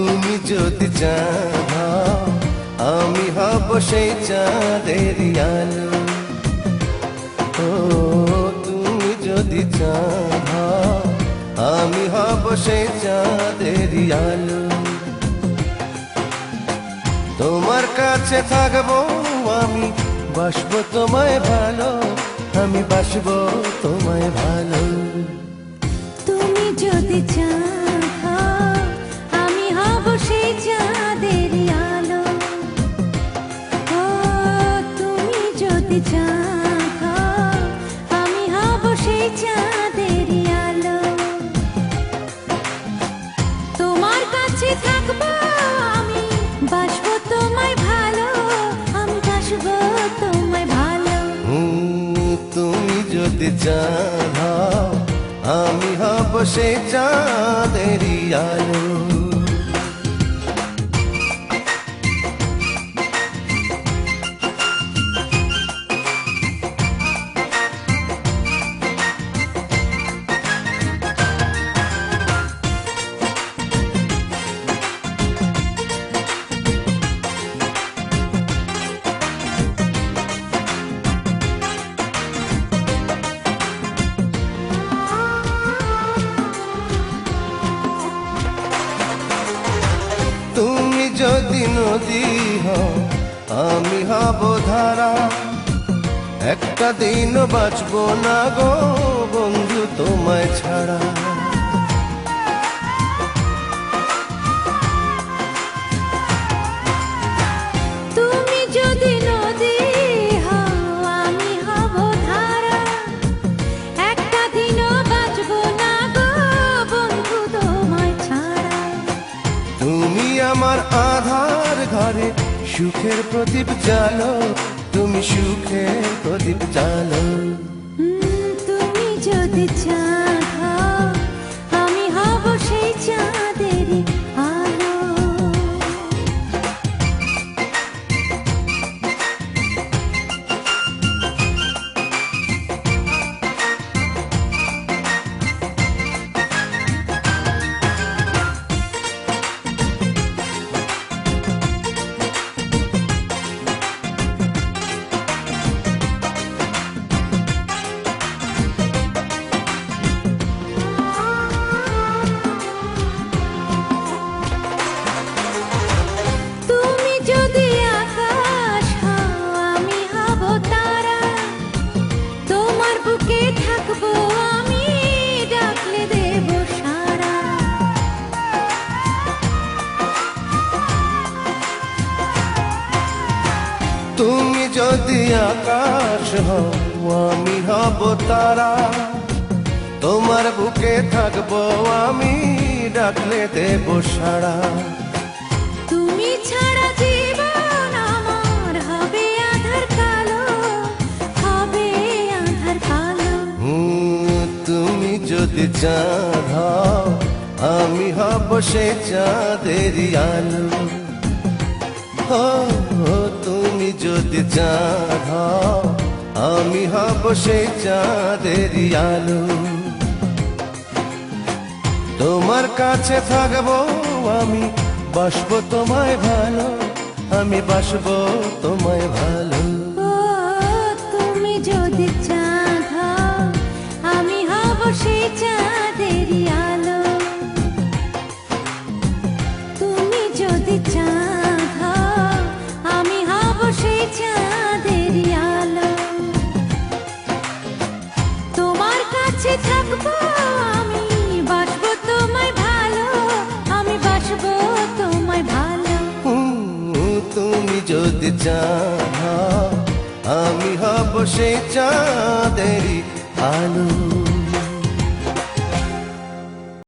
তুমি যদি চাঁদ হও, আমি হব সেই চাঁদেরই আলো। ও তুমি যদি চাঁদ হও, আমি হব সেই চাঁদেরই আলো। তোমার কাছে থাকবো আমি, বাসবো তোমায় ভালো, আমি বাসবো তোমায় ভালো। তুমি যদি চাঁদ হও, আমি হব সেই চাঁদেরই আলো। ও তুমি যদি চাঁদ হও, আমি হব সেই চাঁদেরই আলো। তোমার কাছে থাকবো আমি, বাসবো তোমায় ভালো, আমি বাসবো তোমায় ভালো। তুমি যদি চাঁদ হও, আমি হব সেই চাঁদেরই আলো। তুমি যদি নদী হও, আমি হব ধারা, একটা দিন বাঁচবো না গো বন্ধু তোমায় ছাড়া। তুমি যদি নদী হও, আমি হব ধারা, একটা দিনও বাঁচবো না গো বন্ধু তোমায় ছাড়া। তুমি আমার আধার ঘরে সুখের প্রদীপ জ্বালো, তুমি সুখের প্রদীপ জ্বালো। তুমি যদি চাঁদ হও, আমি হব সেই চাঁদেরই আলো। তুমি যদি আকাশ হও, আমি হব তারা, তোমার বুকে থাকবো আমি, ডাকলে দেব সাড়া। তুমি যদি আকাশ হও, আমি হব তারা, তোমার বুকে থাকবো আমি, ডাকলে দেব সাড়া। তুমি ছাড়া জীবন আমার হবে আঁধার কালো, হবে আঁধার কালো। তুমি যদি চাঁদ হও, আমি হব সেই চাঁদেরই আলো। ও তুমি যদি চাঁদ হও, আমি হব সেই চাঁদেরই আলো। তোমার কাছে থাকবো আমি, বাসবো তোমায় ভালো, আমি বাসবো তোমায় ভালো। ও তুমি যদি চাঁদ হও, আমি হব সেই চাঁদেরই আলো। তুমি যদি চাঁদ হও, আমি হব সেই চাঁদেরই আলো। তোমার কাছে থাকবো আমি, বাসবো তোমায় ভালো, আমি বাসবো তোমায় ভালো। তুমি যদি চাঁদ হও, আমি হব সেই চাঁদেরই আলো।